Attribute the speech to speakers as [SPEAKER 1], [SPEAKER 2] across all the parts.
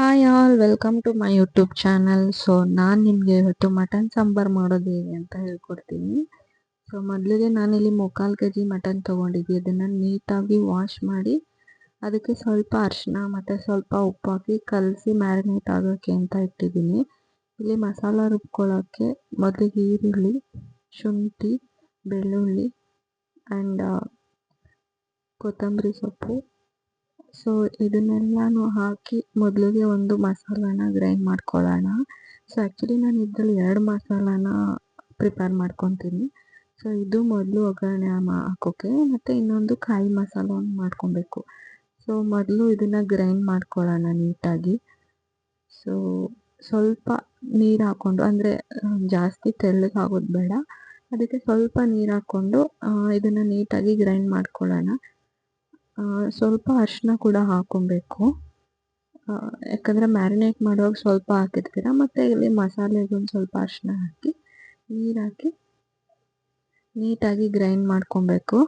[SPEAKER 1] Hi all welcome to my YouTube channel. So ನಾನು ನಿಮಗೆ ಇವತ್ತು ಮಟನ್ ಸಾಂಬಾರು ಮಾಡೋದು ಹೇಗೆ ಅಂತ ಹೇಳ್ಕೊಡ್ತೀನಿ. ಸೊ ಮೊದಲಿಗೆ ನಾನಿಲ್ಲಿ 3/4 kg ಮಟನ್ ತೊಗೊಂಡಿದ್ದೆ. ಅದನ್ನು ನೀಟಾಗಿ ವಾಶ್ ಮಾಡಿ ಅದಕ್ಕೆ ಸ್ವಲ್ಪ ಅರಿಶಿನ ಮತ್ತು ಸ್ವಲ್ಪ ಉಪ್ಪು ಹಾಕಿ ಕಲಸಿ ಮ್ಯಾರಿನೇಟ್ ಆಗೋಕ್ಕೆ ಅಂತ ಇಟ್ಟಿದ್ದೀನಿ. ಇಲ್ಲಿ ಮಸಾಲ ರುಬ್ಕೊಳ್ಳೋಕ್ಕೆ ಮೊದಲಿಗೆ ಈರುಳ್ಳಿ, ಶುಂಠಿ, ಬೆಳ್ಳುಳ್ಳಿ ಆ್ಯಂಡ್ ಕೊತ್ತಂಬರಿ ಸೊಪ್ಪು, ಸೊ ಇದನ್ನೆಲ್ಲನೂ ಹಾಕಿ ಮೊದಲಿಗೆ ಒಂದು ಮಸಾಲಾನ ಗ್ರೈಂಡ್ ಮಾಡ್ಕೊಳ್ಳೋಣ. ಸೊ ಆ್ಯಕ್ಚುಲಿ ನಾನು ಇದರಲ್ಲಿ 2 ಮಸಾಲಾನ ಪ್ರಿಪೇರ್ ಮಾಡ್ಕೊತೀನಿ. ಸೊ ಇದು ಮೊದಲು ಒಗ್ಗರಣೆ ಹಾಕೋಕ್ಕೆ, ಮತ್ತು ಇನ್ನೊಂದು ಕಾಯಿ ಮಸಾಲವನ್ನು ಮಾಡ್ಕೊಬೇಕು. ಸೊ ಮೊದಲು ಇದನ್ನು ಗ್ರೈಂಡ್ ಮಾಡ್ಕೊಳ್ಳೋಣ ನೀಟಾಗಿ. ಸೊ ಸ್ವಲ್ಪ ನೀರು ಹಾಕ್ಕೊಂಡು, ಅಂದರೆ ಜಾಸ್ತಿ ತೆಳ್ಳಗಾಗೋದು ಬೇಡ, ಅದಕ್ಕೆ ಸ್ವಲ್ಪ ನೀರು ಹಾಕ್ಕೊಂಡು ಇದನ್ನು ನೀಟಾಗಿ ಗ್ರೈಂಡ್ ಮಾಡ್ಕೊಳ್ಳೋಣ. ಸ್ವಲ್ಪ ಅರಿಶಿನ ಕೂಡ ಹಾಕ್ಕೊಬೇಕು, ಯಾಕಂದರೆ ಮ್ಯಾರಿನೇಟ್ ಮಾಡುವಾಗ ಸ್ವಲ್ಪ ಹಾಕಿರ್ತೀರ. ಮತ್ತು ಇಲ್ಲಿ ಮಸಾಲೆಗೊಂದು ಸ್ವಲ್ಪ ಅರಿಶಿನ ಹಾಕಿ ನೀರು ಹಾಕಿ ನೀಟಾಗಿ ಗ್ರೈಂಡ್ ಮಾಡ್ಕೊಬೇಕು.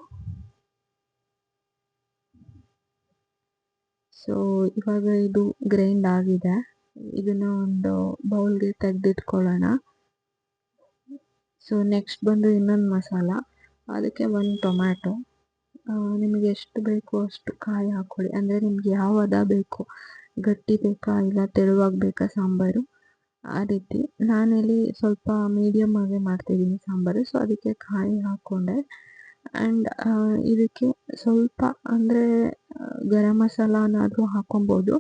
[SPEAKER 1] ಸೊ ಇವಾಗ ಇದು ಗ್ರೈಂಡ್ ಆಗಿದೆ. ಇದನ್ನು ಒಂದು ಬೌಲ್ಗೆ ತೆಗೆದಿಟ್ಕೊಳ್ಳೋಣ. ಸೊ ನೆಕ್ಸ್ಟ್ ಬಂದು ಇನ್ನೊಂದು ಮಸಾಲ, ಅದಕ್ಕೆ ಒಂದು ಟೊಮ್ಯಾಟೊ, ನಿಮಗೆ ಎಷ್ಟು ಬೇಕು ಅಷ್ಟು ಕಾಯಿ ಹಾಕ್ಕೊಳ್ಳಿ. ಅಂದರೆ ನಿಮ್ಗೆ ಯಾವ ಹದ ಬೇಕು, ಗಟ್ಟಿ ಬೇಕಾ ಇಲ್ಲ ತೆಳುವಾಗಿ ಬೇಕಾ ಸಾಂಬಾರು, ಆ ರೀತಿ. ನಾನಿಲ್ಲಿ ಸ್ವಲ್ಪ ಮೀಡಿಯಮ್ ಆಗಿ ಮಾಡ್ತಿದ್ದೀನಿ ಸಾಂಬಾರು, ಸೊ ಅದಕ್ಕೆ ಕಾಯಿ ಹಾಕ್ಕೊಂಡೆ. ಆ್ಯಂಡ್ ಇದಕ್ಕೆ ಸ್ವಲ್ಪ ಅಂದರೆ ಗರಂ ಮಸಾಲನಾದರೂ ಹಾಕ್ಕೊಬೋದು,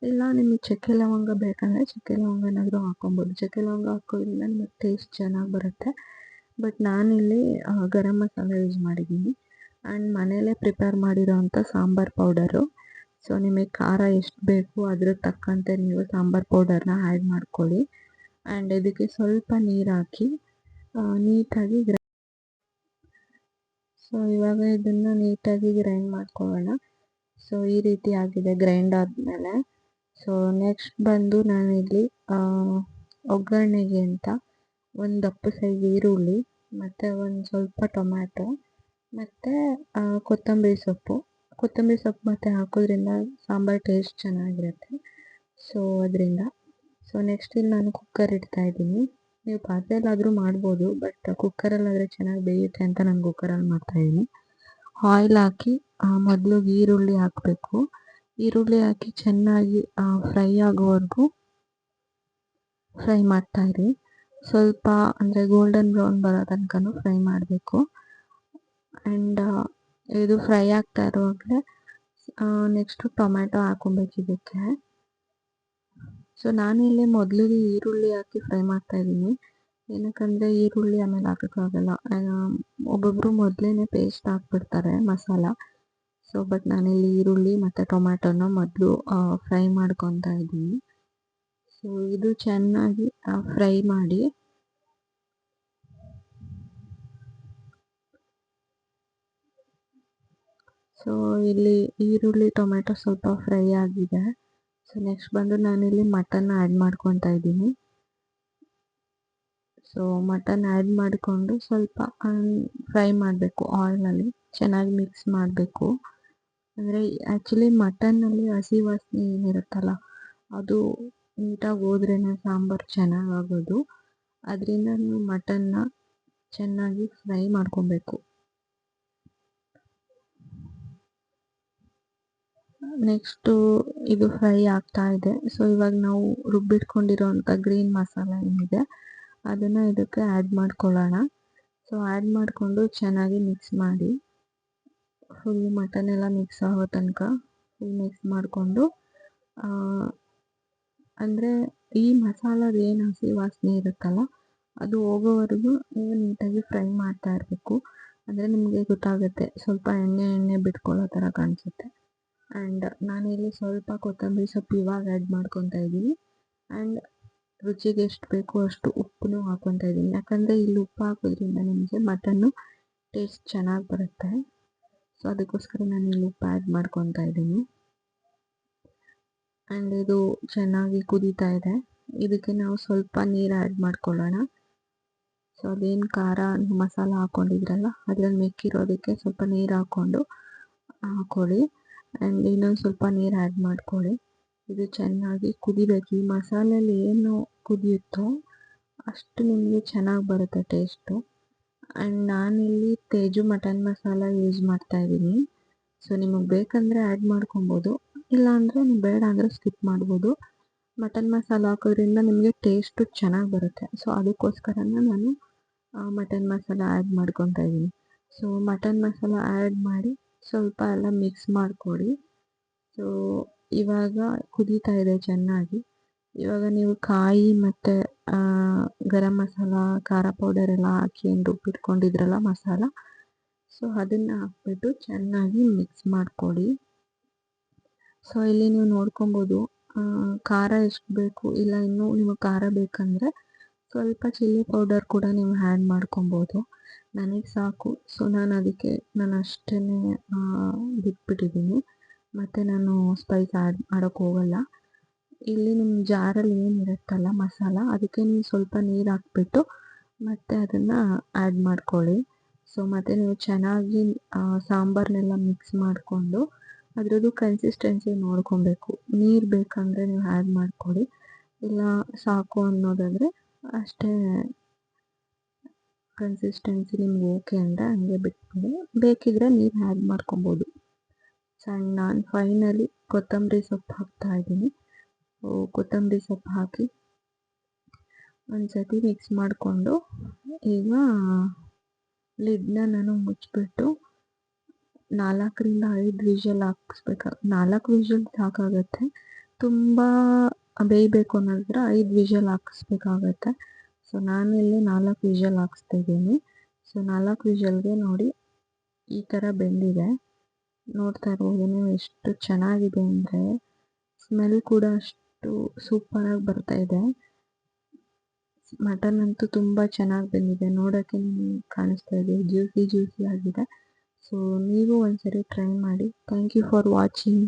[SPEAKER 1] ಇಲ್ಲ ನಿಮಗೆ ಚಕ್ಕೆ ಲವಂಗ ಬೇಕಂದರೆ ಚಕ್ಕೆ ಲವಂಗನಾದರೂ ಹಾಕ್ಕೊಬೋದು. ಚಕ್ಕೆ ಲವಂಗ ಹಾಕೋದ್ರಿಂದ ನಿಮಗೆ ಟೇಸ್ಟ್ ಚೆನ್ನಾಗಿ ಬರುತ್ತೆ. ಬಟ್ ನಾನಿಲ್ಲಿ ಗರಂ ಮಸಾಲ ಯೂಸ್ ಮಾಡಿದ್ದೀನಿ. ಆ್ಯಂಡ್ ಮನೆಯಲ್ಲೇ ಪ್ರಿಪೇರ್ ಮಾಡಿರೋವಂಥ ಸಾಂಬಾರು ಪೌಡರು. ಸೊ ನಿಮಗೆ ಖಾರ ಎಷ್ಟು ಬೇಕು ಅದ್ರ ತಕ್ಕಂತೆ ನೀವು ಸಾಂಬಾರು ಪೌಡರ್ನ ಆ್ಯಡ್ ಮಾಡ್ಕೊಳ್ಳಿ. ಆ್ಯಂಡ್ ಇದಕ್ಕೆ ಸ್ವಲ್ಪ ನೀರು ಹಾಕಿ ನೀಟಾಗಿ ಸೊ ಇವಾಗ ಇದನ್ನು ನೀಟಾಗಿ ಗ್ರೈಂಡ್ ಮಾಡ್ಕೊಳ್ಳೋಣ. ಸೊ ಈ ರೀತಿ ಆಗಿದೆ ಗ್ರೈಂಡ್ ಆದಮೇಲೆ. ಸೊ ನೆಕ್ಸ್ಟ್ ಬಂದು ನಾನಿಲ್ಲಿ ಒಗ್ಗರಣೆಗೆ ಅಂತ ಒಂದು ದಪ್ಪ ಸೈಜ್ ಈರುಳ್ಳಿ, ಮತ್ತು ಒಂದು ಸ್ವಲ್ಪ ಟೊಮ್ಯಾಟೊ, ಮತ್ತು ಕೊತ್ತಂಬರಿ ಸೊಪ್ಪು ಮತ್ತು ಹಾಕೋದ್ರಿಂದ ಸಾಂಬಾರು ಟೇಸ್ಟ್ ಚೆನ್ನಾಗಿರುತ್ತೆ. ಸೊ ಅದರಿಂದ ನೆಕ್ಸ್ಟ್ ಇಲ್ಲಿ ನಾನು ಕುಕ್ಕರ್ ಇಡ್ತಾಯಿದ್ದೀನಿ. ನೀವು ಪಾತ್ರೆಯಲ್ಲಾದರೂ ಮಾಡ್ಬೋದು, ಬಟ್ ಕುಕ್ಕರಲ್ಲಾದರೆ ಚೆನ್ನಾಗಿ ಬೇಯುತ್ತೆ ಅಂತ ನಾನು ಕುಕ್ಕರಲ್ಲಿ ಮಾಡ್ತಾಯಿದ್ದೀನಿ. ಆಯಿಲ್ ಹಾಕಿ ಮೊದಲು ಈರುಳ್ಳಿ ಹಾಕಬೇಕು. ಈರುಳ್ಳಿ ಹಾಕಿ ಚೆನ್ನಾಗಿ ಫ್ರೈ ಆಗೋವರೆಗೂ ಫ್ರೈ ಮಾಡ್ತಾಯಿರಿ. ಸ್ವಲ್ಪ ಅಂದರೆ ಗೋಲ್ಡನ್ ಬ್ರೌನ್ ಬರೋ ತನಕನೂ ಫ್ರೈ ಮಾಡಬೇಕು. ಆ್ಯಂಡ್ ಇದು ಫ್ರೈ ಆಗ್ತಾ ಇರುವಾಗಲೇ ನೆಕ್ಸ್ಟು ಟೊಮ್ಯಾಟೊ ಹಾಕ್ಕೊಬೇಕು ಇದಕ್ಕೆ. ಸೊ ನಾನಿಲ್ಲಿ ಮೊದಲಿಗೆ ಈರುಳ್ಳಿ ಹಾಕಿ ಫ್ರೈ ಮಾಡ್ತಾಯಿದ್ದೀನಿ, ಏನಕ್ಕಂದರೆ ಈರುಳ್ಳಿ ಆಮೇಲೆ ಹಾಕೋಕ್ಕಾಗಲ್ಲ. ಒಬ್ಬೊಬ್ಬರು ಮೊದಲೇ ಪೇಸ್ಟ್ ಹಾಕ್ಬಿಡ್ತಾರೆ ಮಸಾಲ. ಸೊ ಬಟ್ ನಾನಿಲ್ಲಿ ಈರುಳ್ಳಿ ಮತ್ತು ಟೊಮ್ಯಾಟೊನ ಮೊದಲು ಫ್ರೈ ಮಾಡ್ಕೊತಾ ಇದ್ದೀನಿ. ಸೊ ಇದು ಚೆನ್ನಾಗಿ ಫ್ರೈ ಮಾಡಿ ಸೊ ಇಲ್ಲಿ ಈರುಳ್ಳಿ ಟೊಮೆಟೊ ಸ್ವಲ್ಪ ಫ್ರೈ ಆಗಿದೆ. ಸೊ ನೆಕ್ಸ್ಟ್ ಬಂದು ನಾನಿಲ್ಲಿ ಮಟನ್ನ ಆ್ಯಡ್ ಮಾಡ್ಕೊತಾ ಇದ್ದೀನಿ. ಸೊ ಮಟನ್ ಆ್ಯಡ್ ಮಾಡಿಕೊಂಡು ಸ್ವಲ್ಪ ಫ್ರೈ ಮಾಡಬೇಕು ಆಯಿಲಲ್ಲಿ, ಚೆನ್ನಾಗಿ ಮಿಕ್ಸ್ ಮಾಡಬೇಕು. ಅಂದರೆ ಆ್ಯಕ್ಚುಲಿ ಮಟನ್ನಲ್ಲಿ ಹಸಿ ವಾಸನೆ ಏನಿರುತ್ತಲ್ಲ ಅದು ನೀಟಾಗಿ ಹೋದ್ರೇ ಸಾಂಬಾರು ಚೆನ್ನಾಗಾಗೋದು. ಅದರಿಂದ ನೀವು ಮಟನ್ನ ಚೆನ್ನಾಗಿ ಫ್ರೈ ಮಾಡ್ಕೊಬೇಕು. ನೆಕ್ಸ್ಟು ಇದು ಫ್ರೈ ಆಗ್ತಾ ಇದೆ. ಸೊ ಇವಾಗ ನಾವು ರುಬ್ಬಿಟ್ಕೊಂಡಿರೋಂಥ ಗ್ರೀನ್ ಮಸಾಲ ಏನಿದೆ ಅದನ್ನು ಇದಕ್ಕೆ ಆ್ಯಡ್ ಮಾಡ್ಕೊಳ್ಳೋಣ. ಸೊ ಆ್ಯಡ್ ಮಾಡಿಕೊಂಡು ಚೆನ್ನಾಗಿ ಮಿಕ್ಸ್ ಮಾಡಿ, ಫುಲ್ ಮಟನ್ ಎಲ್ಲ ಮಿಕ್ಸ್ ಆಗೋ ತನಕ ಫುಲ್ ಮಿಕ್ಸ್ ಮಾಡಿಕೊಂಡು, ಅಂದರೆ ಈ ಮಸಾಲದ ಏನು ಹಸಿ ವಾಸನೆ ಇರುತ್ತಲ್ಲ ಅದು ಹೋಗೋವರೆಗೂ ನೀವು ನೀಟಾಗಿ ಫ್ರೈ ಮಾಡ್ತಾ ಇರಬೇಕು. ಅಂದರೆ ನಿಮಗೆ ಗೊತ್ತಾಗುತ್ತೆ, ಸ್ವಲ್ಪ ಎಣ್ಣೆ ಬಿಟ್ಕೊಳ್ಳೋ ಥರ ಕಾಣಿಸುತ್ತೆ. ಆ್ಯಂಡ್ ನಾನಿಲ್ಲಿ ಸ್ವಲ್ಪ ಕೊತ್ತಂಬರಿ ಸೊಪ್ಪು ಇವಾಗ ಆ್ಯಡ್ ಮಾಡ್ಕೊತಾ ಇದ್ದೀನಿ. ಆ್ಯಂಡ್ ರುಚಿಗೆ ಎಷ್ಟು ಬೇಕೋ ಅಷ್ಟು ಉಪ್ಪನ್ನು ಹಾಕ್ಕೊತಾ ಇದ್ದೀನಿ, ಯಾಕಂದರೆ ಇಲ್ಲಿ ಉಪ್ಪು ಹಾಕೋದ್ರಿಂದ ನಿಮಗೆ ಮಟನ್ನು ಟೇಸ್ಟ್ ಚೆನ್ನಾಗಿ ಬರುತ್ತೆ. ಸೊ ಅದಕ್ಕೋಸ್ಕರ ನಾನು ಇಲ್ಲಿ ಉಪ್ಪು ಆ್ಯಡ್ ಮಾಡ್ಕೊತಾ ಇದ್ದೀನಿ. ಆ್ಯಂಡ್ ಇದು ಚೆನ್ನಾಗಿ ಕುದೀತಾ ಇದೆ. ಇದಕ್ಕೆ ನಾವು ಸ್ವಲ್ಪ ನೀರು ಆ್ಯಡ್ ಮಾಡ್ಕೊಳ್ಳೋಣ. ಸೊ ಅದೇನು ಖಾರ ಮಸಾಲ ಹಾಕ್ಕೊಂಡಿದ್ರಲ್ಲ ಅದ್ರಲ್ಲಿ ಮಿಕ್ಕಿರೋದಕ್ಕೆ ಸ್ವಲ್ಪ ನೀರು ಹಾಕ್ಕೊಂಡು ಹಾಕ್ಕೊಳ್ಳಿ. ಆ್ಯಂಡ್ ಇನ್ನೊಂದು ಸ್ವಲ್ಪ ನೀರು ಆ್ಯಡ್ ಮಾಡ್ಕೊಳ್ಳಿ. ಇದು ಚೆನ್ನಾಗಿ ಕುದಿಬೇಕು. ಈ ಮಸಾಲೆಯಲ್ಲಿ ಏನು ಕುದಿಯುತ್ತೋ ಅಷ್ಟು ನಿಮಗೆ ಚೆನ್ನಾಗಿ ಬರುತ್ತೆ ಟೇಸ್ಟು. ಆ್ಯಂಡ್ ನಾನಿಲ್ಲಿ ತೇಜು ಮಟನ್ ಮಸಾಲ ಯೂಸ್ ಮಾಡ್ತಾ ಇದ್ದೀನಿ. ಸೊ ನಿಮಗೆ ಬೇಕಂದರೆ ಆ್ಯಡ್ ಮಾಡ್ಕೊಬೋದು, ಇಲ್ಲಾಂದರೆ ನೀವು ಬೇಡ ಅಂದರೆ ಸ್ಕಿಪ್ ಮಾಡ್ಬೋದು. ಮಟನ್ ಮಸಾಲ ಹಾಕೋದ್ರಿಂದ ನಿಮಗೆ ಟೇಸ್ಟು ಚೆನ್ನಾಗಿ ಬರುತ್ತೆ. ಸೊ ಅದಕ್ಕೋಸ್ಕರನೇ ನಾನು ಮಟನ್ ಮಸಾಲ ಆ್ಯಡ್ ಮಾಡ್ಕೊತಾ ಇದ್ದೀನಿ. ಸೊ ಮಟನ್ ಮಸಾಲ ಆ್ಯಡ್ ಮಾಡಿ ಸ್ವಲ್ಪ ಎಲ್ಲ ಮಿಕ್ಸ್ ಮಾಡಿಕೊಡಿ. ಸೊ ಇವಾಗ ಕುದೀತಾ ಇದೆ ಚೆನ್ನಾಗಿ. ಇವಾಗ ನೀವು ಕಾಯಿ ಮತ್ತು ಗರಂ ಮಸಾಲ, ಖಾರ ಪೌಡರ್ ಎಲ್ಲ ಹಾಕಿ ಏನು ರುಬ್ಬಿಟ್ಕೊಂಡಿದ್ರಲ್ಲ ಮಸಾಲ, ಸೊ ಅದನ್ನು ಹಾಕ್ಬಿಟ್ಟು ಚೆನ್ನಾಗಿ ಮಿಕ್ಸ್ ಮಾಡಿಕೊಡಿ. ಸೊ ಇಲ್ಲಿ ನೀವು ನೋಡ್ಕೊಬೋದು ಖಾರ ಎಷ್ಟು ಬೇಕು, ಇಲ್ಲ ಇನ್ನೂ ನಿಮಗೆ ಖಾರ ಬೇಕಂದರೆ ಸ್ವಲ್ಪ ಚಿಲ್ಲಿ ಪೌಡರ್ ಕೂಡ ನೀವು ಆ್ಯಡ್ ಮಾಡ್ಕೊಬೋದು. ನನಗೆ ಸಾಕು, ಸೊ ನಾನು ಅಷ್ಟೇ ಬಿಟ್ಬಿಟ್ಟಿದ್ದೀನಿ. ಮತ್ತು ನಾನು ಸ್ಪೈಸ್ ಆ್ಯಡ್ ಮಾಡೋಕ್ಕೆ ಹೋಗಲ್ಲ. ಇಲ್ಲಿ ನಿಮ್ಮ ಜಾರಲ್ಲಿ ಏನಿರುತ್ತಲ್ಲ ಮಸಾಲ, ಅದಕ್ಕೆ ನೀವು ಸ್ವಲ್ಪ ನೀರು ಹಾಕ್ಬಿಟ್ಟು ಮತ್ತು ಅದನ್ನು ಆ್ಯಡ್ ಮಾಡ್ಕೊಳ್ಳಿ. ಸೊ ಮತ್ತು ನೀವು ಚೆನ್ನಾಗಿ ಸಾಂಬಾರನ್ನೆಲ್ಲ ಮಿಕ್ಸ್ ಮಾಡಿಕೊಂಡು ಅದರದ್ದು ಕನ್ಸಿಸ್ಟೆನ್ಸಿ ನೋಡ್ಕೊಬೇಕು. ನೀರು ಬೇಕಂದರೆ ನೀವು ಆ್ಯಡ್ ಮಾಡ್ಕೊಳ್ಳಿ, ಇಲ್ಲ ಸಾಕು ಅನ್ನೋದಾದರೆ ಅಷ್ಟೇ ಕನ್ಸಿಸ್ಟೆನ್ಸಿ ನಿಮ್ಗೆ ಓಕೆ ಅಂದರೆ ಹಂಗೆ ಬಿಟ್ಬಿಡಿ, ಬೇಕಿದ್ದರೆ ನೀರು ಆ್ಯಡ್ ಮಾಡ್ಕೊಬೋದು. ಆ್ಯಂಡ್ ನಾನು ಫೈನಲಿ ಕೊತ್ತಂಬರಿ ಸೊಪ್ಪು ಹಾಕ್ತಾಯಿದ್ದೀನಿ. ಕೊತ್ತಂಬರಿ ಸೊಪ್ಪು ಹಾಕಿ ಒಂದು ಸತಿ ಮಿಕ್ಸ್ ಮಾಡಿಕೊಂಡು ಈಗ ಲಿಡ್ನ ನಾನು ಮುಚ್ಚಿಬಿಟ್ಟು 4-5 ವಿಷಲ್ ಹಾಕಿಸ್ಬೇಕು. 4 ವಿಷಲ್ ಸಾಕಾಗುತ್ತೆ. ತುಂಬ ಬೇಯಬೇಕು ಅನ್ನೋದಾದ್ರೆ 5 ವಿಷಲ್ ಹಾಕಿಸ್ಬೇಕಾಗತ್ತೆ. ಸೊ ನಾನಿಲ್ಲಿ 4 ವಿಷಲ್ ಹಾಕಿಸ್ತಿದ್ದೀನಿ. ಸೊ 4 ವಿಷಲ್ಗೆ ನೋಡಿ ಈ ಥರ ಬೆಂದಿದೆ. ನೋಡ್ತಾ ಇರ್ಬೋದು ನೀವು ಎಷ್ಟು ಚೆನ್ನಾಗಿದೆ ಅಂದರೆ, ಸ್ಮೆಲ್ ಕೂಡ ಅಷ್ಟು ಸೂಪರಾಗಿ ಬರ್ತಾ ಇದೆ. ಮಟನ್ ಅಂತೂ ತುಂಬ ಚೆನ್ನಾಗಿ ಬೆಂದಿದೆ, ನೋಡೋಕ್ಕೆ ನಿಮಗೆ ಕಾಣಿಸ್ತಾ ಇದೆ, ಜ್ಯೂಸಿ ಆಗಿದೆ. ಸೊ ನೀವು ಒಂದ್ಸರಿ ಟ್ರೈ ಮಾಡಿ. Thank you for watching.